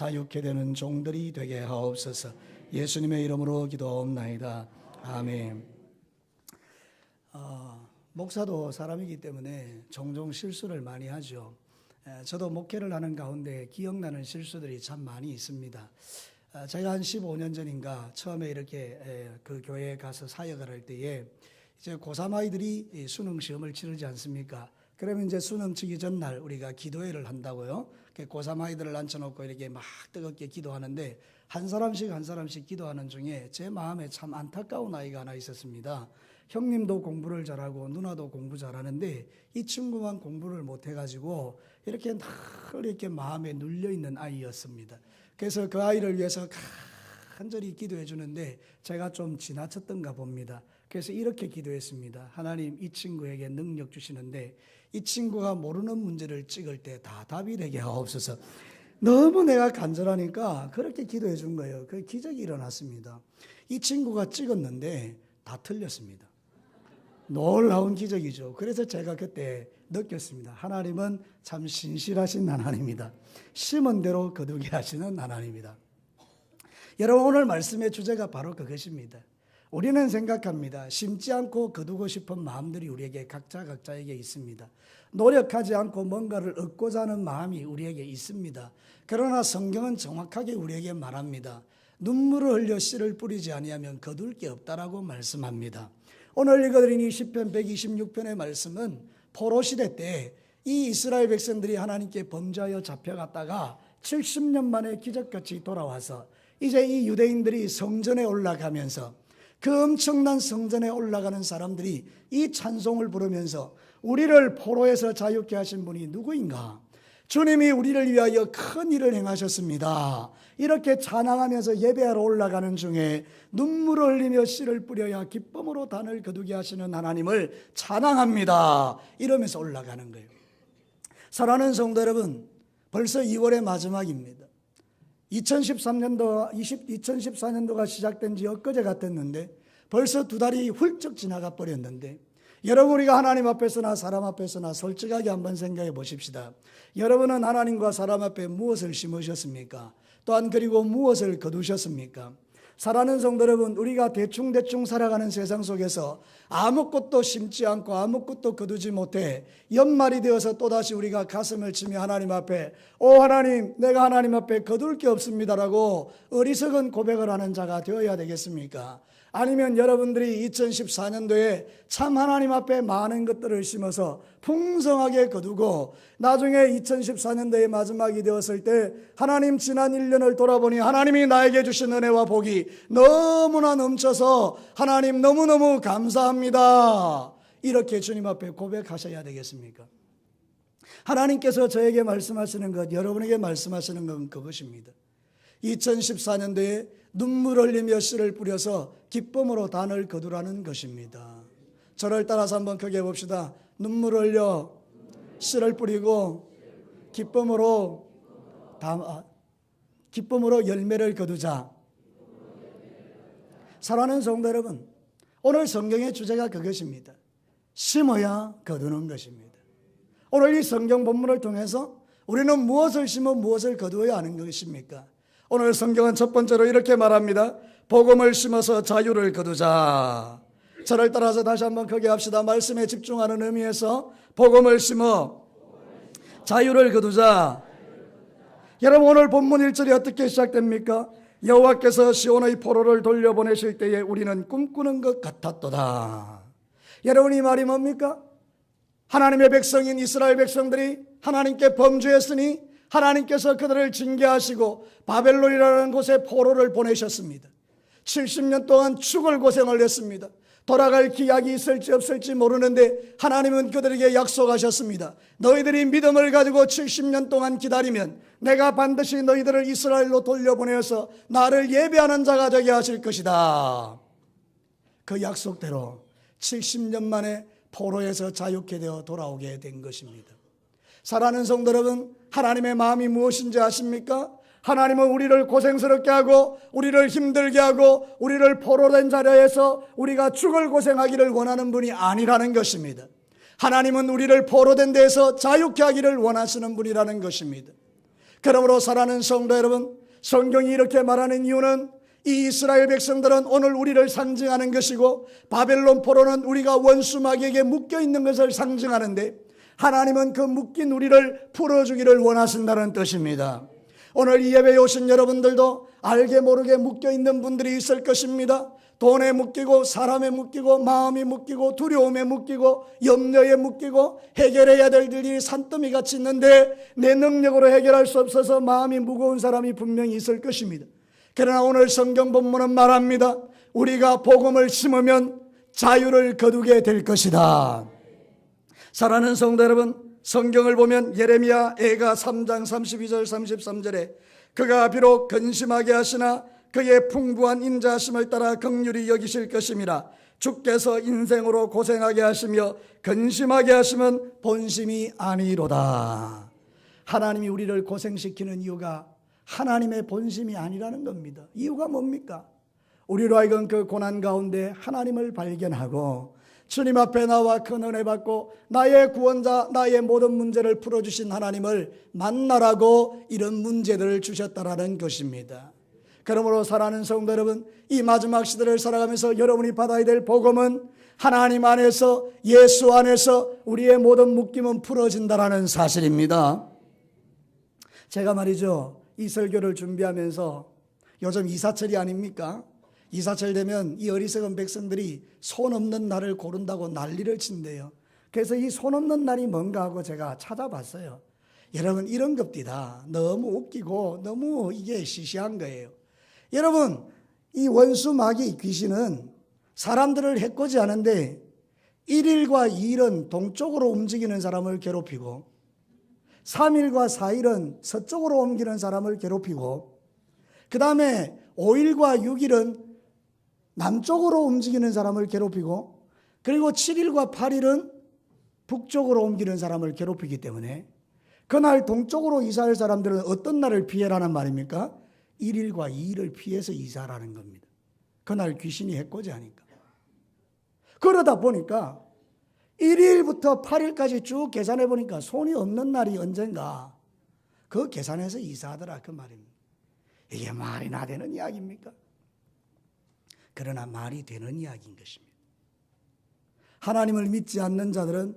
다육해 되는 종들이 되게 하옵소서. 예수님의 이름으로 기도하옵나이다. 아멘. 목사도 사람이기 때문에 종종 실수를 많이 하죠. 저도 목회를 하는 가운데 기억나는 실수들이 참 많이 있습니다. 제가 한 15년 전인가 처음에 이렇게 그 교회에 가서 사역을 할 때에 이제 고3 아이들이 수능 시험을 치르지 않습니까? 그러면 이제 수능 치기 전날 우리가 기도회를 한다고요. 고3 아이들을 앉혀놓고 이렇게 막 뜨겁게 기도하는데 한 사람씩 기도하는 중에 제 마음에 참 안타까운 아이가 하나 있었습니다. 형님도 공부를 잘하고 누나도 공부 잘하는데 이 친구만 공부를 못해가지고 이렇게 늘 이렇게 마음에 눌려있는 아이였습니다. 그래서 그 아이를 위해서 간절히 기도해 주는데 제가 좀 지나쳤던가 봅니다. 그래서 이렇게 기도했습니다. 하나님, 이 친구에게 능력 주시는데 이 친구가 모르는 문제를 찍을 때 다 답이 되게 하옵소서. 너무 내가 간절하니까 그렇게 기도해 준 거예요. 그 기적이 일어났습니다. 이 친구가 찍었는데 다 틀렸습니다. 놀라운 기적이죠. 그래서 제가 그때 느꼈습니다. 하나님은 참 신실하신 하나님이다. 심은 대로 거두게 하시는 하나님이다. 여러분, 오늘 말씀의 주제가 바로 그것입니다. 우리는 생각합니다. 심지 않고 거두고 싶은 마음들이 우리에게 각자에게 있습니다. 노력하지 않고 뭔가를 얻고자 하는 마음이 우리에게 있습니다. 그러나 성경은 정확하게 우리에게 말합니다. 눈물을 흘려 씨를 뿌리지 아니하면 거둘 게 없다라고 말씀합니다. 오늘 읽어드린 이 시편 126편의 말씀은 포로시대 때 이 이스라엘 백성들이 하나님께 범죄하여 잡혀갔다가 70년 만에 기적같이 돌아와서 이제 이 유대인들이 성전에 올라가면서 그 엄청난 성전에 올라가는 사람들이 이 찬송을 부르면서 우리를 포로에서 자유케 하신 분이 누구인가? 주님이 우리를 위하여 큰 일을 행하셨습니다. 이렇게 찬양하면서 예배하러 올라가는 중에 눈물을 흘리며 씨를 뿌려야 기쁨으로 단을 거두게 하시는 하나님을 찬양합니다. 이러면서 올라가는 거예요. 사랑하는 성도 여러분, 벌써 2월의 마지막입니다. 2014년도가 시작된 지 엊그제 같았는데 벌써 2달이 훌쩍 지나가 버렸는데 여러분, 우리가 하나님 앞에서나 사람 앞에서나 솔직하게 한번 생각해 보십시다. 여러분은 하나님과 사람 앞에 무엇을 심으셨습니까? 또한 그리고 무엇을 거두셨습니까? 사랑하는 성도 여러분, 우리가 대충 살아가는 세상 속에서 아무것도 심지 않고 아무것도 거두지 못해 연말이 되어서 또다시 우리가 가슴을 치며 하나님 앞에 하나님, 내가 하나님 앞에 거둘 게 없습니다라고 어리석은 고백을 하는 자가 되어야 되겠습니까? 아니면 여러분들이 2014년도에 참 하나님 앞에 많은 것들을 심어서 풍성하게 거두고 나중에 2014년도의 마지막이 되었을 때 하나님, 지난 1년을 돌아보니 하나님이 나에게 주신 은혜와 복이 너무나 넘쳐서 하나님 너무너무 감사합니다, 이렇게 주님 앞에 고백하셔야 되겠습니까? 하나님께서 저에게 말씀하시는 것, 여러분에게 말씀하시는 건 그것입니다. 2014년도에 눈물 흘리며 씨를 뿌려서 기쁨으로 단을 거두라는 것입니다. 저를 따라서 한번 크게 해봅시다. 눈물 흘려 씨를 뿌리고 기쁨으로 열매를 거두자. 사랑하는 성도 여러분, 오늘 성경의 주제가 그것입니다. 심어야 거두는 것입니다. 오늘 이 성경 본문을 통해서 우리는 무엇을 심어 무엇을 거두어야 하는 것입니까? 오늘 성경은 첫 번째로 이렇게 말합니다. 복음을 심어서 자유를 거두자. 저를 따라서 다시 한번 크게 합시다. 말씀에 집중하는 의미에서 복음을 심어 자유를 거두자. 여러분, 오늘 본문 1절이 어떻게 시작됩니까? 여호와께서 시온의 포로를 돌려보내실 때에 우리는 꿈꾸는 것 같았도다. 여러분, 이 말이 뭡니까? 하나님의 백성인 이스라엘 백성들이 하나님께 범죄했으니 하나님께서 그들을 징계하시고 바벨론이라는 곳에 포로를 보내셨습니다. 70년 동안 죽을 고생을 했습니다. 돌아갈 기약이 있을지 없을지 모르는데 하나님은 그들에게 약속하셨습니다. 너희들이 믿음을 가지고 70년 동안 기다리면 내가 반드시 너희들을 이스라엘로 돌려보내어서 나를 예배하는 자가 되게 하실 것이다. 그 약속대로 70년 만에 포로에서 자유케 되어 돌아오게 된 것입니다. 사랑하는 성도 여러분, 하나님의 마음이 무엇인지 아십니까? 하나님은 우리를 고생스럽게 하고 우리를 힘들게 하고 우리를 포로된 자리에서 우리가 죽을 고생하기를 원하는 분이 아니라는 것입니다. 하나님은 우리를 포로된 데에서 자유케 하기를 원하시는 분이라는 것입니다. 그러므로 사랑하는 성도 여러분, 성경이 이렇게 말하는 이유는 이 이스라엘 백성들은 오늘 우리를 상징하는 것이고 바벨론 포로는 우리가 원수 마귀에게 묶여있는 것을 상징하는데 하나님은 그 묶인 우리를 풀어주기를 원하신다는 뜻입니다. 오늘 이 예배에 오신 여러분들도 알게 모르게 묶여있는 분들이 있을 것입니다. 돈에 묶이고 사람에 묶이고 마음이 묶이고 두려움에 묶이고 염려에 묶이고 해결해야 될 일이 산더미 같이 있는데 내 능력으로 해결할 수 없어서 마음이 무거운 사람이 분명히 있을 것입니다. 그러나 오늘 성경 본문은 말합니다. 우리가 복음을 심으면 자유를 거두게 될 것이다. 사랑하는 성도 여러분, 성경을 보면 예레미야 애가 3장 32절 33절에 그가 비록 근심하게 하시나 그의 풍부한 인자하심을 따라 긍휼히 여기실 것임이라. 주께서 인생으로 고생하게 하시며 근심하게 하시면 본심이 아니로다. 하나님이 우리를 고생시키는 이유가 하나님의 본심이 아니라는 겁니다. 이유가 뭡니까? 우리로 하여금 그 고난 가운데 하나님을 발견하고 주님 앞에 나와 큰 은혜 받고 나의 구원자, 나의 모든 문제를 풀어주신 하나님을 만나라고 이런 문제들을 주셨다라는 것입니다. 그러므로 사랑하는 성도 여러분, 이 마지막 시대를 살아가면서 여러분이 받아야 될 복음은 하나님 안에서, 예수 안에서 우리의 모든 묶임은 풀어진다라는 사실입니다. 제가 말이죠, 이 설교를 준비하면서 요즘 이사철이 아닙니까? 이사철 되면 이 어리석은 백성들이 손 없는 날을 고른다고 난리를 친대요. 그래서 이 손 없는 날이 뭔가 하고 제가 찾아봤어요. 여러분, 이런 겁니다. 너무 웃기고 너무 이게 시시한 거예요. 여러분, 이 원수 마귀 귀신은 사람들을 해코지 하는데 1일과 2일은 동쪽으로 움직이는 사람을 괴롭히고 3일과 4일은 서쪽으로 옮기는 사람을 괴롭히고 그 다음에 5일과 6일은 남쪽으로 움직이는 사람을 괴롭히고 그리고 7일과 8일은 북쪽으로 옮기는 사람을 괴롭히기 때문에 그날 동쪽으로 이사할 사람들은 어떤 날을 피해라는 말입니까? 1일과 2일을 피해서 이사하라는 겁니다. 그날 귀신이 해코지하니까. 그러다 보니까 1일부터 8일까지 쭉 계산해 보니까 손이 없는 날이 언젠가 그 계산해서 이사하더라 그 말입니다. 이게 말이나 되는 이야기입니까? 그러나 말이 되는 이야기인 것입니다. 하나님을 믿지 않는 자들은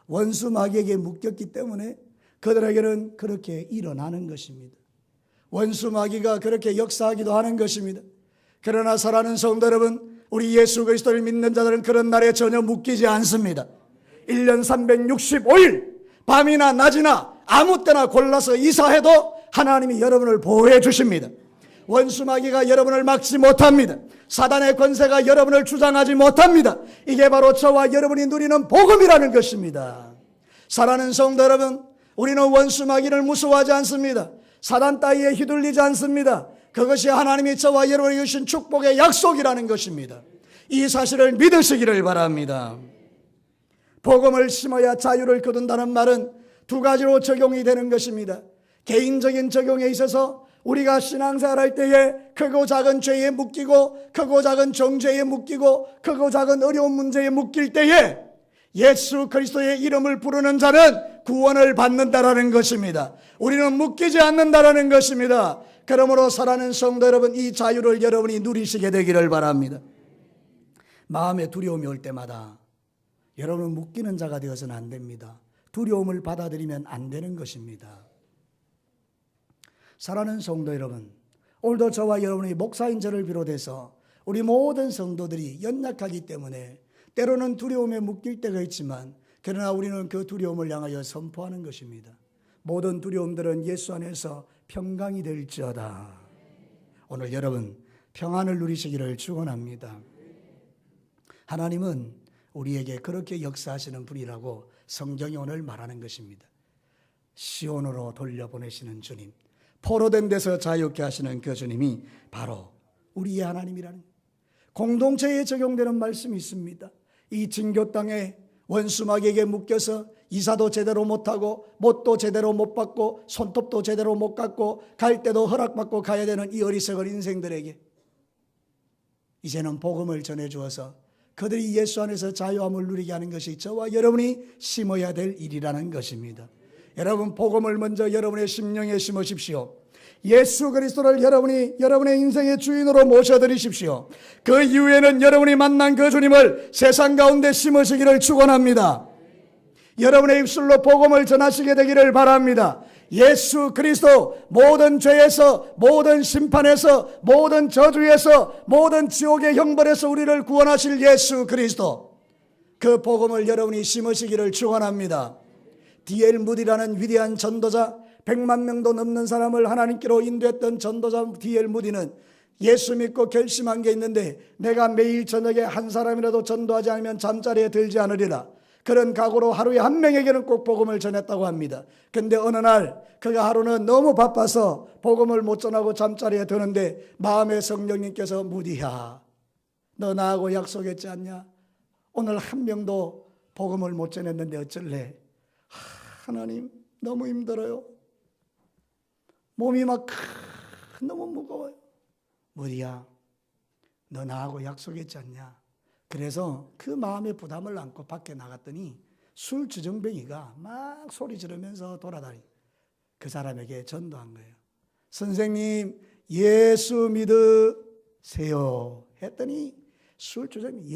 원수 마귀에게 묶였기 때문에 그들에게는 그렇게 일어나는 것입니다. 원수 마귀가 그렇게 역사하기도 하는 것입니다. 그러나 사랑하는 성도 여러분, 우리 예수 그리스도를 믿는 자들은 그런 날에 전혀 묶이지 않습니다. 1년 365일 밤이나 낮이나 아무 때나 골라서 이사해도 하나님이 여러분을 보호해 주십니다. 원수 마귀가 여러분을 막지 못합니다. 사단의 권세가 여러분을 주장하지 못합니다. 이게 바로 저와 여러분이 누리는 복음이라는 것입니다. 사랑하는 성도 여러분, 우리는 원수 마귀를 무서워하지 않습니다. 사단 따위에 휘둘리지 않습니다. 그것이 하나님이 저와 여러분에게 주신 축복의 약속이라는 것입니다. 이 사실을 믿으시기를 바랍니다. 복음을 심어야 자유를 거둔다는 말은 두 가지로 적용이 되는 것입니다. 개인적인 적용에 있어서 우리가 신앙생활할 때에 크고 작은 죄에 묶이고 크고 작은 정죄에 묶이고 크고 작은 어려운 문제에 묶일 때에 예수 그리스도의 이름을 부르는 자는 구원을 받는다라는 것입니다. 우리는 묶이지 않는다라는 것입니다. 그러므로 사랑하는 성도 여러분, 이 자유를 여러분이 누리시게 되기를 바랍니다. 마음에 두려움이 올 때마다 여러분은 묶이는 자가 되어서는 안 됩니다. 두려움을 받아들이면 안 되는 것입니다. 사랑하는 성도 여러분, 오늘도 저와 여러분이 목사인 저를 비롯해서 우리 모든 성도들이 연약하기 때문에 때로는 두려움에 묶일 때가 있지만 그러나 우리는 그 두려움을 향하여 선포하는 것입니다. 모든 두려움들은 예수 안에서 평강이 될지어다. 오늘 여러분 평안을 누리시기를 축원합니다. 하나님은 우리에게 그렇게 역사하시는 분이라고 성경이 오늘 말하는 것입니다. 시온으로 돌려보내시는 주님, 포로된 데서 자유케 하시는 그 주님이 바로 우리의 하나님이라는 공동체에 적용되는 말씀이 있습니다. 이 진교 땅에 원수 마귀에게 묶여서 이사도 제대로 못하고 못도 제대로 못 받고 손톱도 제대로 못 갖고 갈 때도 허락받고 가야 되는 이 어리석은 인생들에게 이제는 복음을 전해주어서 그들이 예수 안에서 자유함을 누리게 하는 것이 저와 여러분이 심어야 될 일이라는 것입니다. 여러분 복음을 먼저 여러분의 심령에 심으십시오. 예수 그리스도를 여러분의 인생의 주인으로 모셔드리십시오. 그 이후에는 여러분이 만난 그 주님을 세상 가운데 심으시기를 축원합니다. 여러분의 입술로 복음을 전하시게 되기를 바랍니다. 예수 그리스도 모든 죄에서, 모든 심판에서, 모든 저주에서, 모든 지옥의 형벌에서 우리를 구원하실 예수 그리스도, 그 복음을 여러분이 심으시기를 축원합니다. D.L. 무디라는 위대한 전도자, 100만 명도 넘는 사람을 하나님께로 인도했던 전도자 D.L. 무디는 예수 믿고 결심한 게 있는데, 내가 매일 저녁에 한 사람이라도 전도하지 않으면 잠자리에 들지 않으리라. 그런 각오로 하루에 한 명에게는 꼭 복음을 전했다고 합니다. 근데 어느 날 그가 하루는 너무 바빠서 복음을 못 전하고 잠자리에 드는데 마음의 성령님께서, 무디야, 너 나하고 약속했지 않냐? 오늘 한 명도 복음을 못 전했는데 어쩔래? 하나님, 너무 힘들어요. 몸이 막 너무 무거워요. 무디야, 너 나하고 약속했지 않냐? 그래서 그 마음의 부담을 안고 밖에 나갔더니 술 주정뱅이가 막 소리 지르면서 돌아다니, 그 사람에게 전도한 거예요. 선생님, 예수 믿으세요 했더니 술 주정뱅이,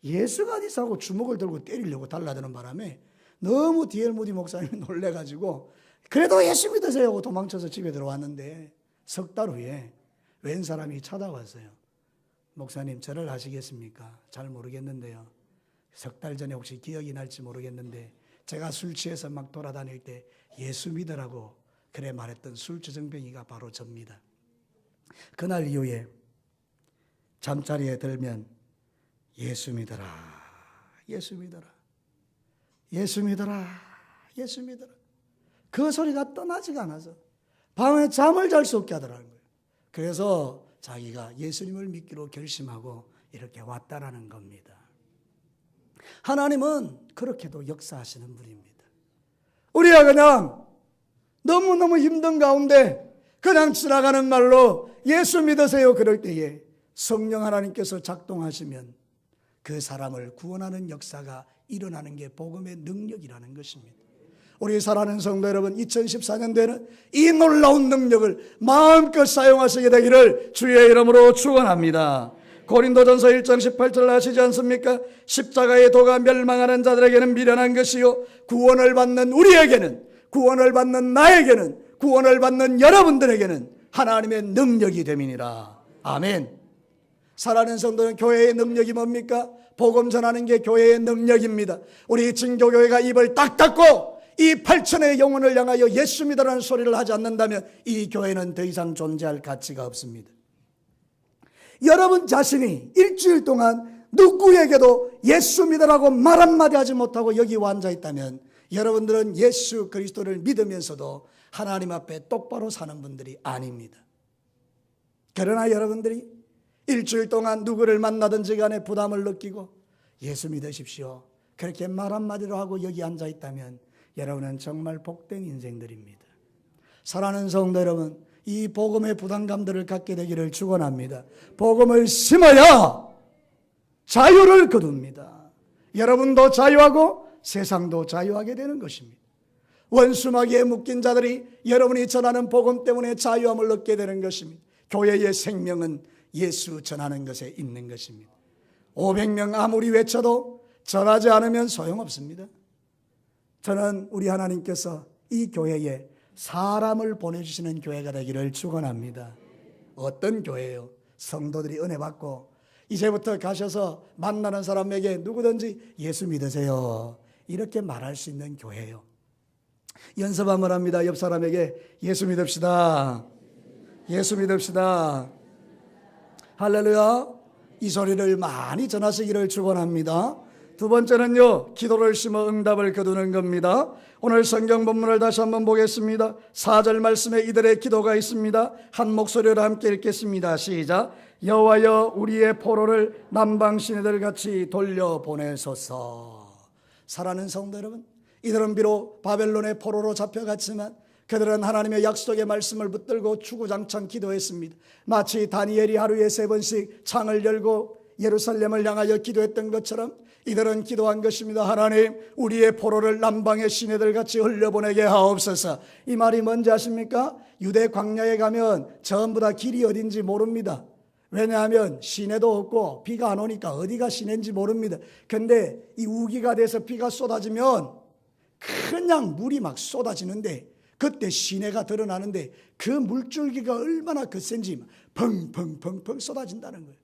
예수가 어디서 하고 주먹을 들고 때리려고 달라드는 바람에 너무 D.L. 무디 목사님이 놀래가지고 그래도 예수 믿으세요 하고 도망쳐서 집에 들어왔는데, 석 달 후에 웬 사람이 찾아왔어요. 목사님, 절을 하시겠습니까? 잘 모르겠는데요. 석 달 전에 혹시 기억이 날지 모르겠는데 제가 술 취해서 막 돌아다닐 때 예수 믿으라고 그래 말했던 술주정뱅이가 바로 접니다. 그날 이후에 잠자리에 들면 예수 믿어라, 예수 믿어라, 예수 믿어라, 예수 믿어라, 그 소리가 떠나지가 않아서 밤에 잠을 잘 수 없게 하더라는 거예요. 그래서 자기가 예수님을 믿기로 결심하고 이렇게 왔다라는 겁니다. 하나님은 그렇게도 역사하시는 분입니다. 우리가 그냥 너무너무 힘든 가운데 그냥 지나가는 말로 예수 믿으세요 그럴 때에 성령 하나님께서 작동하시면 그 사람을 구원하는 역사가 일어나는 게 복음의 능력이라는 것입니다. 우리 사랑하는 성도 여러분, 2014년도에는 이 놀라운 능력을 마음껏 사용하시게 되기를 주의 이름으로 축원합니다. 고린도전서 1장 18절 아시지 않습니까? 십자가의 도가 멸망하는 자들에게는 미련한 것이요 구원을 받는 우리에게는, 구원을 받는 나에게는, 구원을 받는 여러분들에게는 하나님의 능력이 됨이니라. 아멘. 사랑하는 성도는, 교회의 능력이 뭡니까? 복음 전하는 게 교회의 능력입니다. 우리 진교교회가 입을 딱 닫고 이 8천의 영혼을 향하여 예수 믿으라는 소리를 하지 않는다면 이 교회는 더 이상 존재할 가치가 없습니다. 여러분 자신이 일주일 동안 누구에게도 예수 믿으라고 말 한마디 하지 못하고 여기 앉아 있다면 여러분들은 예수 그리스도를 믿으면서도 하나님 앞에 똑바로 사는 분들이 아닙니다. 그러나 여러분들이 일주일 동안 누구를 만나든지 간에 부담을 느끼고 예수 믿으십시오 그렇게 말 한마디로 하고 여기 앉아 있다면 여러분은 정말 복된 인생들입니다. 사랑하는 성도 여러분, 이 복음의 부담감들을 갖게 되기를 축원합니다. 복음을 심어야 자유를 거둡니다. 여러분도 자유하고 세상도 자유하게 되는 것입니다. 원수마귀에 묶인 자들이 여러분이 전하는 복음 때문에 자유함을 얻게 되는 것입니다. 교회의 생명은 예수 전하는 것에 있는 것입니다. 500명 아무리 외쳐도 전하지 않으면 소용없습니다. 저는 우리 하나님께서 이 교회에 사람을 보내주시는 교회가 되기를 축원합니다. 어떤 교회예요? 성도들이 은혜 받고 이제부터 가셔서 만나는 사람에게 누구든지 예수 믿으세요 이렇게 말할 수 있는 교회예요. 연습 한번 합니다. 옆 사람에게 예수 믿읍시다, 예수 믿읍시다. 할렐루야. 이 소리를 많이 전하시기를 축원합니다. 두 번째는요, 기도를 심어 응답을 거두는 겁니다. 오늘 성경 본문을 다시 한번 보겠습니다. 4절 말씀에 이들의 기도가 있습니다. 한 목소리로 함께 읽겠습니다. 시작. 여호와여 우리의 포로를 남방 시내들 같이 돌려보내소서. 사랑하는 성도 여러분, 이들은 비록 바벨론의 포로로 잡혀갔지만 그들은 하나님의 약속의 말씀을 붙들고 주구장창 기도했습니다. 마치 다니엘이 하루에 3번씩 창을 열고 예루살렘을 향하여 기도했던 것처럼 이들은 기도한 것입니다. 하나님, 우리의 포로를 남방의 시내들 같이 흘려보내게 하옵소서. 이 말이 뭔지 아십니까? 유대 광야에 가면 전부 다 길이 어딘지 모릅니다. 왜냐하면 시내도 없고 비가 안 오니까 어디가 시내인지 모릅니다. 근데 이 우기가 돼서 비가 쏟아지면 그냥 물이 막 쏟아지는데, 그때 시내가 드러나는데 그 물줄기가 얼마나 거센지 펑펑펑펑 쏟아진다는 거예요.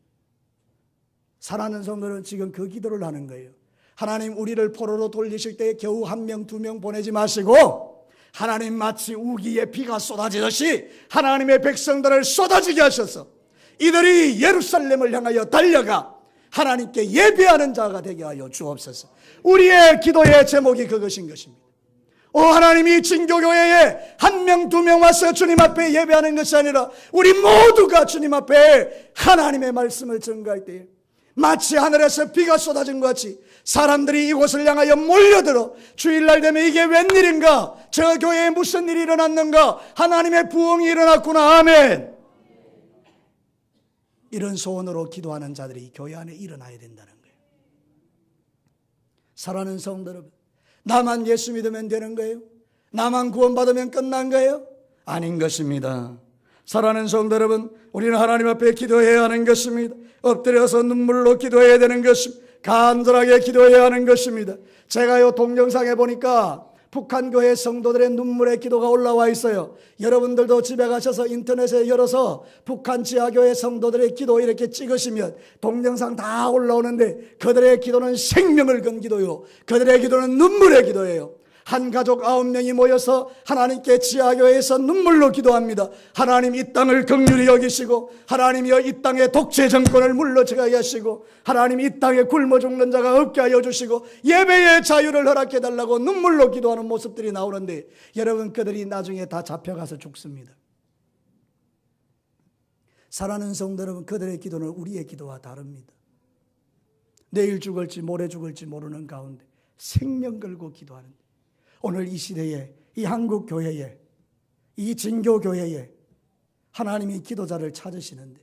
사랑하는 성도는 지금 그 기도를 하는 거예요. 하나님, 우리를 포로로 돌리실 때 겨우 1명 2명 보내지 마시고 하나님, 마치 우기에 비가 쏟아지듯이 하나님의 백성들을 쏟아지게 하셔서 이들이 예루살렘을 향하여 달려가 하나님께 예배하는 자가 되게 하여 주옵소서. 우리의 기도의 제목이 그것인 것입니다. 하나님이 진교교회에 1명 2명 와서 주님 앞에 예배하는 것이 아니라 우리 모두가 주님 앞에 하나님의 말씀을 전가할 때 마치 하늘에서 비가 쏟아진 것 같이 사람들이 이곳을 향하여 몰려들어 주일날 되면 이게 웬일인가, 저 교회에 무슨 일이 일어났는가, 하나님의 부흥이 일어났구나, 아멘. 이런 소원으로 기도하는 자들이 교회 안에 일어나야 된다는 거예요. 사랑하는 성도 여러분, 나만 예수 믿으면 되는 거예요? 나만 구원받으면 끝난 거예요? 아닌 것입니다. 사랑하는 성도 여러분, 우리는 하나님 앞에 기도해야 하는 것입니다. 엎드려서 눈물로 기도해야 되는 것입니다. 간절하게 기도해야 하는 것입니다. 제가요, 동영상에 보니까 북한 교회 성도들의 눈물의 기도가 올라와 있어요. 여러분들도 집에 가셔서 인터넷에 열어서 북한 지하교회 성도들의 기도 이렇게 찍으시면 동영상 다 올라오는데, 그들의 기도는 생명을 건 기도요, 그들의 기도는 눈물의 기도예요. 한 가족 9명이 모여서 하나님께 지하교회에서 눈물로 기도합니다. 하나님, 이 땅을 긍휼히 여기시고 하나님이여 이 땅의 독재 정권을 물러가게 하시고 하나님, 이 땅에 굶어 죽는 자가 없게 하여 주시고 예배의 자유를 허락해 달라고 눈물로 기도하는 모습들이 나오는데, 여러분, 그들이 나중에 다 잡혀가서 죽습니다. 사랑하는 성도 여러분, 그들의 기도는 우리의 기도와 다릅니다. 내일 죽을지 모레 죽을지 모르는 가운데 생명 걸고 기도하는데, 오늘 이 시대에, 이 한국 교회에, 이 진교 교회에 하나님이 기도자를 찾으시는데,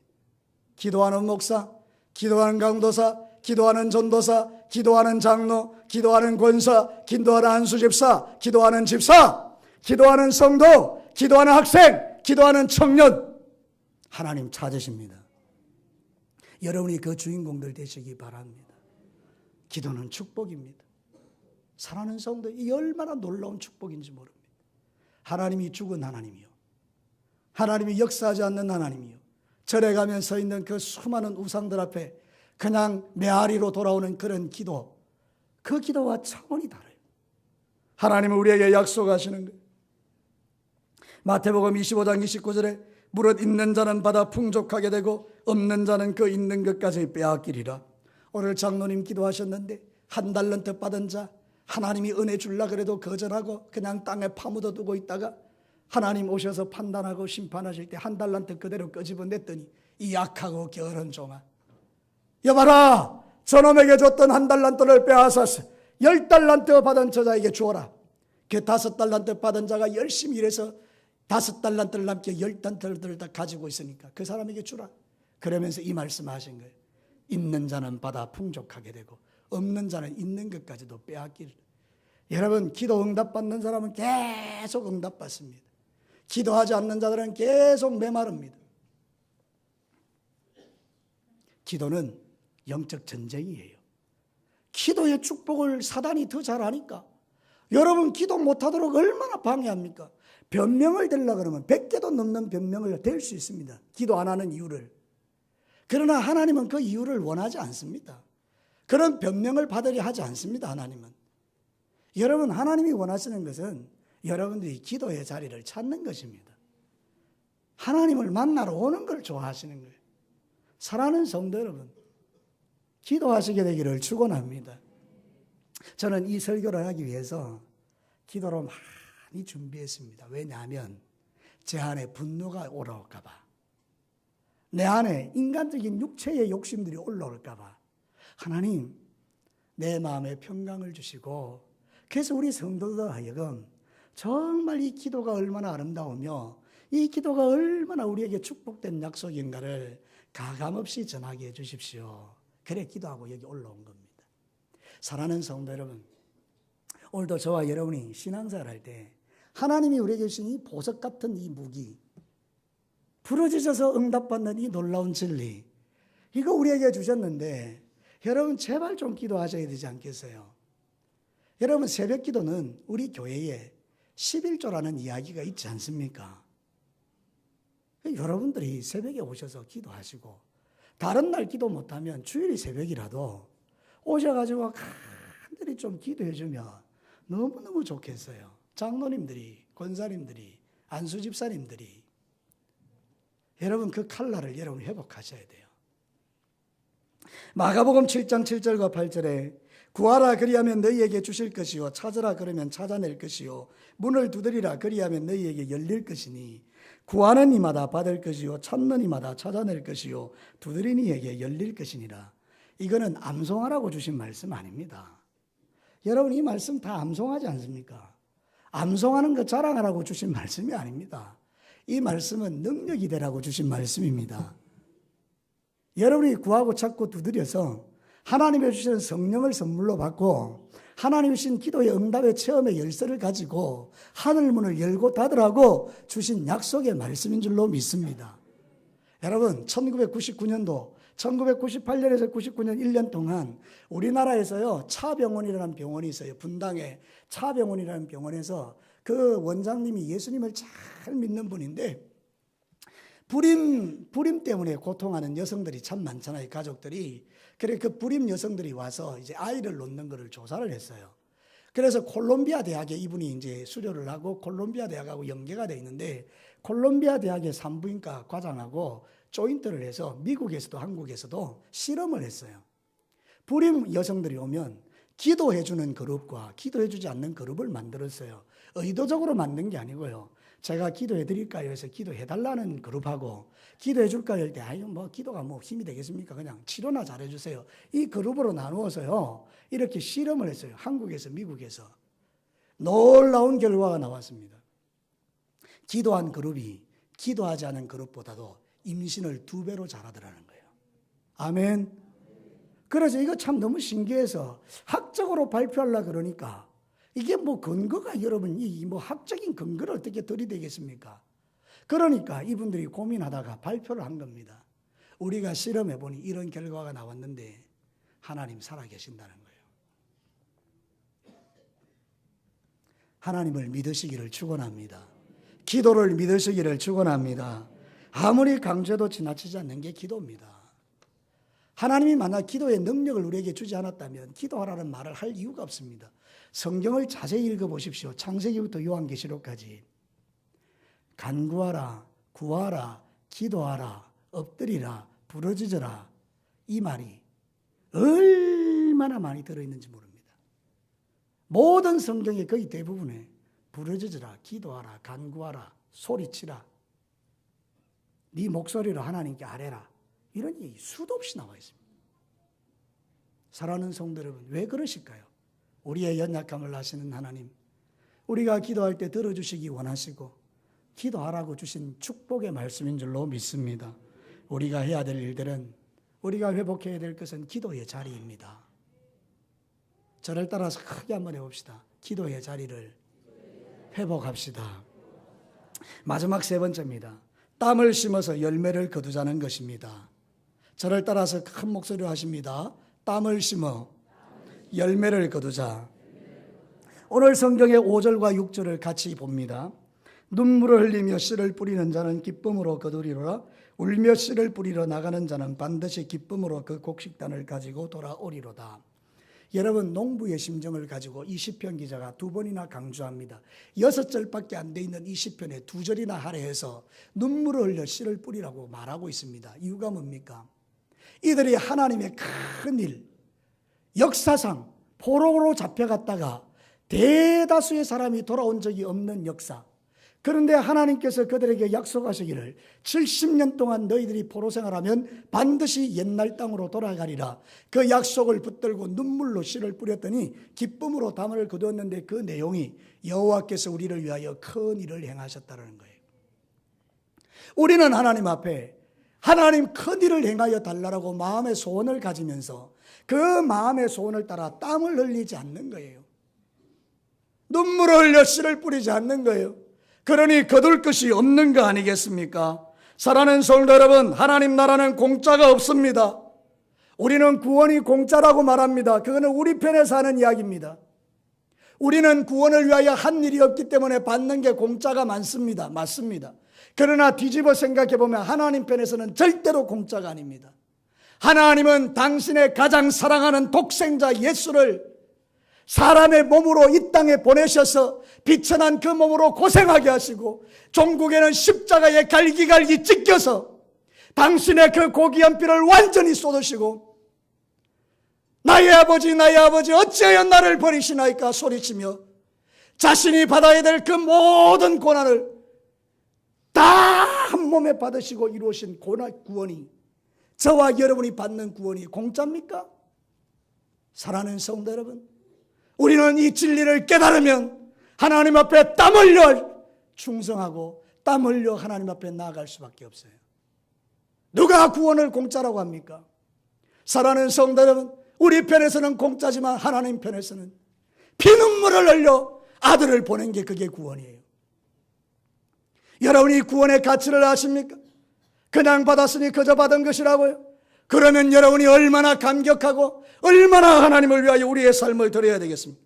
기도하는 목사, 기도하는 강도사, 기도하는 전도사, 기도하는 장로, 기도하는 권사, 기도하는 한수집사, 기도하는 집사, 기도하는 성도, 기도하는 학생, 기도하는 청년, 하나님 찾으십니다. 여러분이 그 주인공들 되시기 바랍니다. 기도는 축복입니다. 사랑하는 성도, 이 얼마나 놀라운 축복인지 모릅니다. 하나님이 죽은 하나님이요, 하나님이 역사하지 않는 하나님이요, 절에 가면 서 있는 그 수많은 우상들 앞에 그냥 메아리로 돌아오는 그런 기도, 그 기도와 차원이 달라요. 하나님은 우리에게 약속하시는 거예요. 마태복음 25장 29절에 무릇 있는 자는 받아 풍족하게 되고 없는 자는 그 있는 것까지 빼앗기리라. 오늘 장로님 기도하셨는데, 1달란트 받은 자, 하나님이 은혜 줄라 그래도 거절하고 그냥 땅에 파묻어 두고 있다가 하나님 오셔서 판단하고 심판하실 때 1달란트 그대로 끄집어냈더니 이 약하고 게으른 종아, 여봐라, 저놈에게 줬던 1달란트를 빼앗아서 10달란트 받은 저자에게 주어라. 그 5달란트 받은 자가 열심히 일해서 5달란트를 남겨 10달란트를 다 가지고 있으니까 그 사람에게 주라. 그러면서 이 말씀하신 거예요. 있는 자는 받아 풍족하게 되고 없는 자는 있는 것까지도 빼앗기를. 여러분, 기도 응답받는 사람은 계속 응답받습니다. 기도하지 않는 자들은 계속 메마릅니다. 기도는 영적 전쟁이에요. 기도의 축복을 사단이 더 잘 아니까 여러분, 기도 못하도록 얼마나 방해합니까? 변명을 대려고 그러면 100개도 넘는 변명을 댈 수 있습니다. 기도 안 하는 이유를. 그러나 하나님은 그 이유를 원하지 않습니다. 그런 변명을 받으려 하지 않습니다. 하나님은. 여러분, 하나님이 원하시는 것은 여러분들이 기도의 자리를 찾는 것입니다. 하나님을 만나러 오는 걸 좋아하시는 거예요. 사랑하는 성도 여러분, 기도하시게 되기를 축원합니다. 저는 이 설교를 하기 위해서 기도를 많이 준비했습니다. 왜냐하면 제 안에 분노가 올라올까 봐, 내 안에 인간적인 육체의 욕심들이 올라올까 봐 하나님, 내 마음에 평강을 주시고, 그래서 우리 성도들 하여금 정말 이 기도가 얼마나 아름다우며 이 기도가 얼마나 우리에게 축복된 약속인가를 가감없이 전하게 해주십시오. 그래 기도하고 여기 올라온 겁니다. 사랑하는 성도 여러분, 오늘도 저와 여러분이 신앙생활 할 때 하나님이 우리에게 주신 이 보석 같은 이 무기, 부러지셔서 응답받는 이 놀라운 진리, 이거 우리에게 주셨는데 여러분 제발 좀 기도하셔야 되지 않겠어요? 여러분 새벽 기도는 우리 교회에 11조라는 이야기가 있지 않습니까? 여러분들이 새벽에 오셔서 기도하시고 다른 날 기도 못하면 주일이 새벽이라도 오셔가지고 간절히 좀 기도해 주면 너무너무 좋겠어요. 장로님들이, 권사님들이, 안수집사님들이 여러분 그 칼날을 여러분 회복하셔야 돼요. 마가복음 7장 7절과 8절에 구하라 그리하면 너희에게 주실 것이요 찾으라 그러면 찾아낼 것이요 문을 두드리라 그리하면 너희에게 열릴 것이니 구하는 이마다 받을 것이요 찾는 이마다 찾아낼 것이요 두드리는 이에게 열릴 것이니라. 이거는 암송하라고 주신 말씀 아닙니다. 여러분 이 말씀 다 암송하지 않습니까? 암송하는 거 자랑하라고 주신 말씀이 아닙니다. 이 말씀은 능력이 되라고 주신 말씀입니다. 여러분이 구하고 찾고 두드려서 하나님이 주시는 성령을 선물로 받고 하나님이 주신 기도의 응답의 체험의 열쇠를 가지고 하늘문을 열고 닫으라고 주신 약속의 말씀인 줄로 믿습니다. 여러분 1999년도 1998년에서 99년 1년 동안 우리나라에서요 차병원이라는 병원이 있어요. 분당에 차병원이라는 병원에서 그 원장님이 예수님을 잘 믿는 분인데 불임 때문에 고통하는 여성들이 참 많잖아요. 가족들이. 그래 그 불임 여성들이 와서 이제 아이를 놓는 것을 조사를 했어요. 그래서 콜롬비아 대학에 이분이 이제 수료를 하고 콜롬비아 대학하고 연계가 돼 있는데 콜롬비아 대학의 산부인과 과장하고 조인트를 해서 미국에서도 한국에서도 실험을 했어요. 불임 여성들이 오면 기도해주는 그룹과 기도해주지 않는 그룹을 만들었어요. 의도적으로 만든 게 아니고요. 제가 기도해 드릴까요? 해서 기도해 달라는 그룹하고 기도해 줄까요? 할 때 아유 뭐 기도가 뭐 힘이 되겠습니까? 그냥 치료나 잘해 주세요. 이 그룹으로 나누어서요. 이렇게 실험을 했어요. 한국에서 미국에서. 놀라운 결과가 나왔습니다. 기도한 그룹이 기도하지 않은 그룹보다도 임신을 2배로 잘하더라는 거예요. 아멘. 그래서 이거 참 너무 신기해서 학적으로 발표하려고 그러니까 이게 뭐 근거가 여러분 이 뭐 학적인 근거를 어떻게 들이대겠습니까? 그러니까 이분들이 고민하다가 발표를 한 겁니다. 우리가 실험해 보니 이런 결과가 나왔는데 하나님 살아계신다는 거예요. 하나님을 믿으시기를 축원합니다. 기도를 믿으시기를 축원합니다. 아무리 강조해도 지나치지 않는 게 기도입니다. 하나님이 만약 기도의 능력을 우리에게 주지 않았다면 기도하라는 말을 할 이유가 없습니다. 성경을 자세히 읽어보십시오. 창세기부터 요한계시록까지 간구하라, 구하라, 기도하라, 엎드리라, 부르짖으라 이 말이 얼마나 많이 들어있는지 모릅니다. 모든 성경의 거의 대부분에 부르짖으라, 기도하라, 간구하라, 소리치라, 네 목소리로 하나님께 아뢰라 이런 얘기 수도 없이 나와 있습니다. 사랑하는 성도 여러분 왜 그러실까요? 우리의 연약함을 아시는 하나님, 우리가 기도할 때 들어주시기 원하시고 기도하라고 주신 축복의 말씀인 줄로 믿습니다. 우리가 해야 될 일들은, 우리가 회복해야 될 것은 기도의 자리입니다. 저를 따라서 크게 한번 해봅시다. 기도의 자리를 회복합시다. 마지막 3번째입니다. 땀을 심어서 열매를 거두자는 것입니다. 저를 따라서 큰 목소리로 하십니다. 땀을 심어 열매를 거두자. 오늘 성경의 5절과 6절을 같이 봅니다. 눈물을 흘리며 씨를 뿌리는 자는 기쁨으로 거두리로라. 울며 씨를 뿌리러 나가는 자는 반드시 기쁨으로 그 곡식단을 가지고 돌아오리로다. 여러분 농부의 심정을 가지고 이 시편 기자가 2번이나 강조합니다. 6절밖에 안 돼 있는 이 시편에 2절이나 할애해서 눈물을 흘려 씨를 뿌리라고 말하고 있습니다. 이유가 뭡니까? 이들이 하나님의 큰 일, 역사상 포로로 잡혀갔다가 대다수의 사람이 돌아온 적이 없는 역사. 그런데 하나님께서 그들에게 약속하시기를 70년 동안 너희들이 포로 생활하면 반드시 옛날 땅으로 돌아가리라. 그 약속을 붙들고 눈물로 씨를 뿌렸더니 기쁨으로 담을 거두었는데 그 내용이 여호와께서 우리를 위하여 큰 일을 행하셨다는 거예요. 우리는 하나님 앞에 하나님 큰 일을 행하여 달라고 마음의 소원을 가지면서 그 마음의 소원을 따라 땀을 흘리지 않는 거예요. 눈물을 흘려 씨를 뿌리지 않는 거예요. 그러니 거둘 것이 없는 거 아니겠습니까? 사랑하는 성도 여러분, 하나님 나라는 공짜가 없습니다. 우리는 구원이 공짜라고 말합니다. 그거는 우리 편에서 하는 이야기입니다. 우리는 구원을 위하여 한 일이 없기 때문에 받는 게 공짜가 많습니다. 맞습니다. 그러나 뒤집어 생각해 보면 하나님 편에서는 절대로 공짜가 아닙니다. 하나님은 당신의 가장 사랑하는 독생자 예수를 사람의 몸으로 이 땅에 보내셔서 비천한 그 몸으로 고생하게 하시고 종국에는 십자가에 갈기갈기 찢겨서 당신의 그 고귀한 피를 완전히 쏟으시고 나의 아버지 어찌하여 나를 버리시나이까 소리치며 자신이 받아야 될 그 모든 고난을 다 한 몸에 받으시고 이루신 구원이, 저와 여러분이 받는 구원이 공짜입니까? 사랑하는 성도 여러분, 우리는 이 진리를 깨달으면 하나님 앞에 땀 흘려 충성하고 땀 흘려 하나님 앞에 나아갈 수밖에 없어요. 누가 구원을 공짜라고 합니까? 사랑하는 성도 여러분, 우리 편에서는 공짜지만 하나님 편에서는 피눈물을 흘려 아들을 보낸 게 그게 구원이에요. 여러분이 구원의 가치를 아십니까? 그냥 받았으니 그저 받은 것이라고요? 그러면 여러분이 얼마나 감격하고 얼마나 하나님을 위하여 우리의 삶을 드려야 되겠습니까?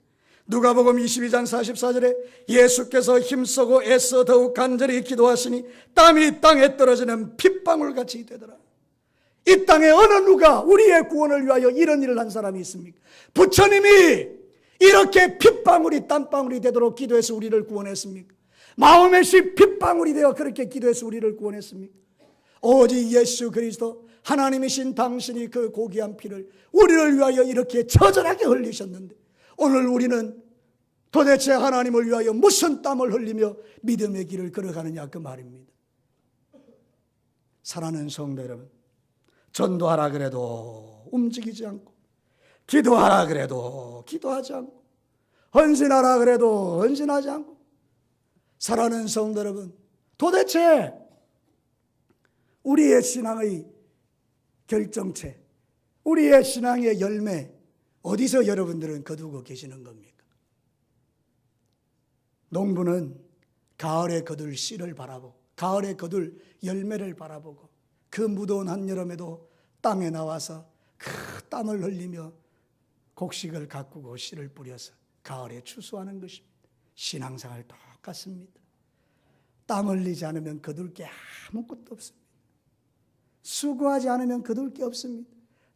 누가복음 22장 44절에 예수께서 힘쓰고 애써 더욱 간절히 기도하시니 땀이 땅에 떨어지는 핏방울같이 되더라. 이 땅에 어느 누가 우리의 구원을 위하여 이런 일을 한 사람이 있습니까? 부처님이 이렇게 핏방울이 땀방울이 되도록 기도해서 우리를 구원했습니까? 마음의 핏방울이 되어 그렇게 기도해서 우리를 구원했습니까? 오직 예수 그리스도 하나님이신 당신이 그 고귀한 피를 우리를 위하여 이렇게 처절하게 흘리셨는데 오늘 우리는 도대체 하나님을 위하여 무슨 땀을 흘리며 믿음의 길을 걸어가느냐 그 말입니다. 사랑하는 성도 여러분, 전도하라 그래도 움직이지 않고 기도하라 그래도 기도하지 않고 헌신하라 그래도 헌신하지 않고 사랑하는 성도 여러분, 도대체 우리의 신앙의 결정체, 우리의 신앙의 열매 어디서 여러분들은 거두고 계시는 겁니까? 농부는 가을에 거둘 씨를 바라보고 가을에 거둘 열매를 바라보고 그 무더운 한여름에도 땅에 나와서 그 땀을 흘리며 곡식을 가꾸고 씨를 뿌려서 가을에 추수하는 것입니다. 신앙생활 똑같습니다. 땀 흘리지 않으면 거둘 게 아무것도 없습니다. 수고하지 않으면 거둘 게 없습니다.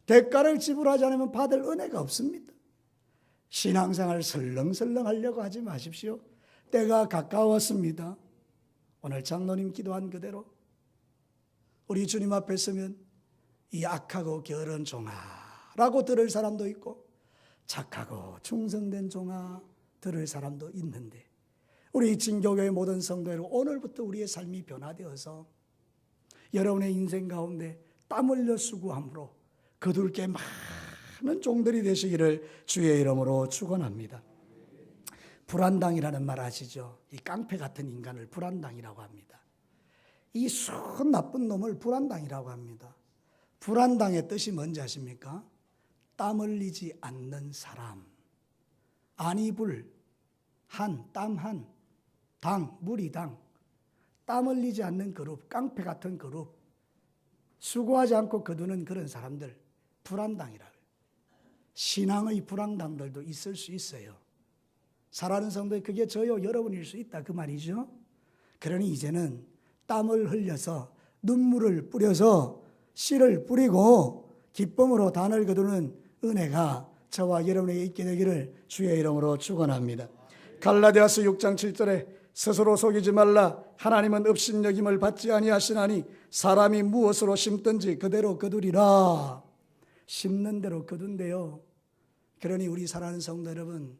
대가를 지불하지 않으면 받을 은혜가 없습니다. 신앙생활 설렁설렁 하려고 하지 마십시오. 때가 가까웠습니다. 오늘 장로님 기도한 그대로 우리 주님 앞에 서면 이 악하고 게으른 종아라고 들을 사람도 있고 착하고 충성된 종아 들을 사람도 있는데 우리 진교교의 모든 성도 여러분, 오늘부터 우리의 삶이 변화되어서 여러분의 인생 가운데 땀 흘려 수고함으로 거둘 게 많은 종들이 되시기를 주의 이름으로 축원합니다. 불안당이라는 말 아시죠? 이 깡패 같은 인간을 불안당이라고 합니다. 이 순 나쁜 놈을 불안당이라고 합니다. 불안당의 뜻이 뭔지 아십니까? 땀 흘리지 않는 사람. 안이불, 땀 당, 무리당. 땀 흘리지 않는 그룹, 깡패 같은 그룹. 수고하지 않고 거두는 그런 사람들, 불안당이라고 해요. 신앙의 불안당들도 있을 수 있어요. 사랑하는 성도에 그게 저요 여러분일 수 있다 그 말이죠. 그러니 이제는 땀을 흘려서 눈물을 뿌려서 씨를 뿌리고 기쁨으로 단을 거두는 은혜가 저와 여러분에게 있게 되기를 주의 이름으로 축원합니다. 갈라디아서 6장 7절에 스스로 속이지 말라. 하나님은 업신여김을 받지 아니하시나니 사람이 무엇으로 심든지 그대로 거두리라. 심는 대로 거둔대요. 그러니 우리 사랑하는 성도 여러분,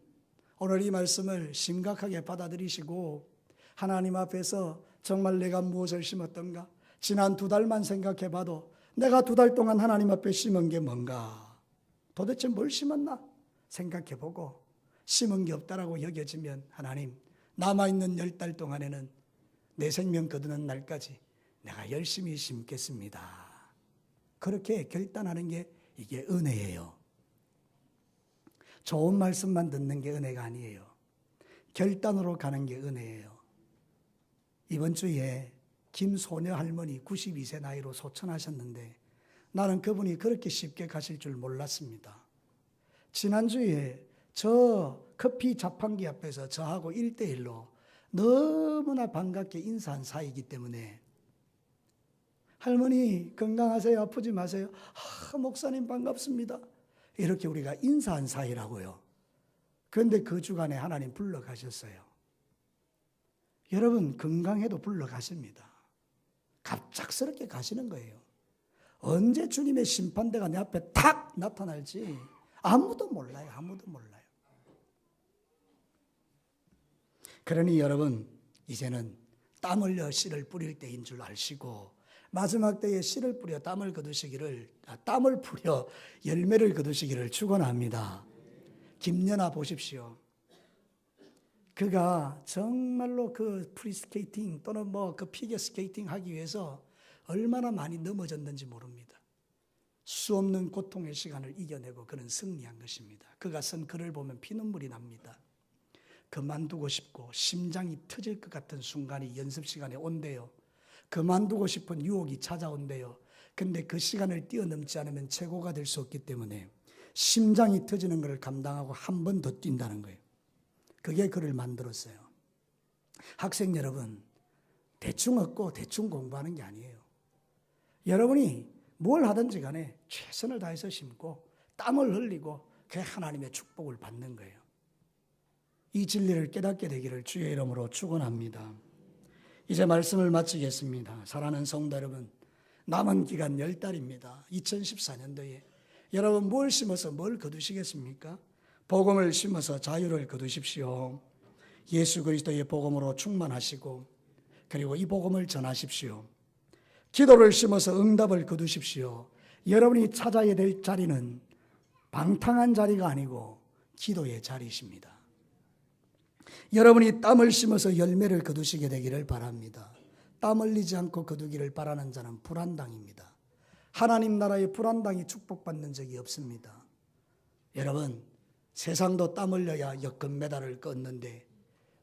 오늘 이 말씀을 심각하게 받아들이시고 하나님 앞에서 정말 내가 무엇을 심었던가, 지난 2달만 생각해 봐도 내가 2달 동안 하나님 앞에 심은 게 뭔가, 도대체 뭘 심었나 생각해 보고 심은 게 없다라고 여겨지면 하나님, 남아있는 10달 동안에는 내 생명 거두는 날까지 내가 열심히 심겠습니다. 그렇게 결단하는 게 이게 은혜예요. 좋은 말씀만 듣는 게 은혜가 아니에요. 결단으로 가는 게 은혜예요. 이번 주에 김소녀 할머니 92세 나이로 소천하셨는데 나는 그분이 그렇게 쉽게 가실 줄 몰랐습니다. 지난주에 저 커피 자판기 앞에서 저하고 1대1로 너무나 반갑게 인사한 사이이기 때문에 할머니 건강하세요? 아프지 마세요? 목사님 반갑습니다. 이렇게 우리가 인사한 사이라고요. 그런데 그 주간에 하나님 불러가셨어요. 여러분 건강해도 불러가십니다. 갑작스럽게 가시는 거예요. 언제 주님의 심판대가 내 앞에 탁 나타날지 아무도 몰라요. 아무도 몰라요. 그러니 여러분 이제는 땀 흘려 씨를 뿌릴 때인 줄 아시고 마지막 때에 씨를 뿌려 땀을 뿌려 열매를 거두시기를 축원합니다. 김연아 보십시오. 그가 정말로 그 프리스케이팅 또는 그 피겨 스케이팅 하기 위해서 얼마나 많이 넘어졌는지 모릅니다. 수없는 고통의 시간을 이겨내고 그는 승리한 것입니다. 그가 쓴 글을 보면 피눈물이 납니다. 그만두고 싶고 심장이 터질 것 같은 순간이 연습 시간에 온대요. 그만두고 싶은 유혹이 찾아온대요. 근데 그 시간을 뛰어넘지 않으면 최고가 될 수 없기 때문에 심장이 터지는 것을 감당하고 한 번 더 뛴다는 거예요. 그게 그를 만들었어요. 학생 여러분, 대충 얻고 대충 공부하는 게 아니에요. 여러분이 뭘 하든지 간에 최선을 다해서 심고 땀을 흘리고 그게 하나님의 축복을 받는 거예요. 이 진리를 깨닫게 되기를 주의 이름으로 축원합니다. 이제 말씀을 마치겠습니다. 사랑하는 성도 여러분, 남은 기간 10달입니다. 2014년도에 여러분 뭘 심어서 뭘 거두시겠습니까? 복음을 심어서 자유를 거두십시오. 예수 그리스도의 복음으로 충만하시고 그리고 이 복음을 전하십시오. 기도를 심어서 응답을 거두십시오. 여러분이 찾아야 될 자리는 방탕한 자리가 아니고 기도의 자리이십니다. 여러분이 땀을 심어서 열매를 거두시게 되기를 바랍니다. 땀 흘리지 않고 거두기를 바라는 자는 불안당입니다. 하나님 나라의 불안당이 축복받는 적이 없습니다. 여러분, 세상도 땀 흘려야 여권 메달을 껐는데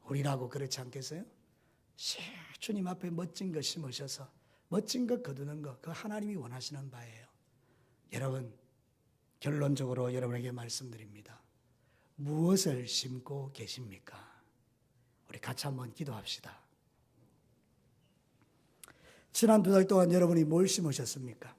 우리라고 그렇지 않겠어요? 주님 앞에 멋진 것 심으셔서 멋진 것 거두는 것, 그 하나님이 원하시는 바예요. 여러분, 결론적으로 여러분에게 말씀드립니다. 무엇을 심고 계십니까? 우리 같이 한번 기도합시다. 지난 2달 동안 여러분이 뭘 심으셨습니까?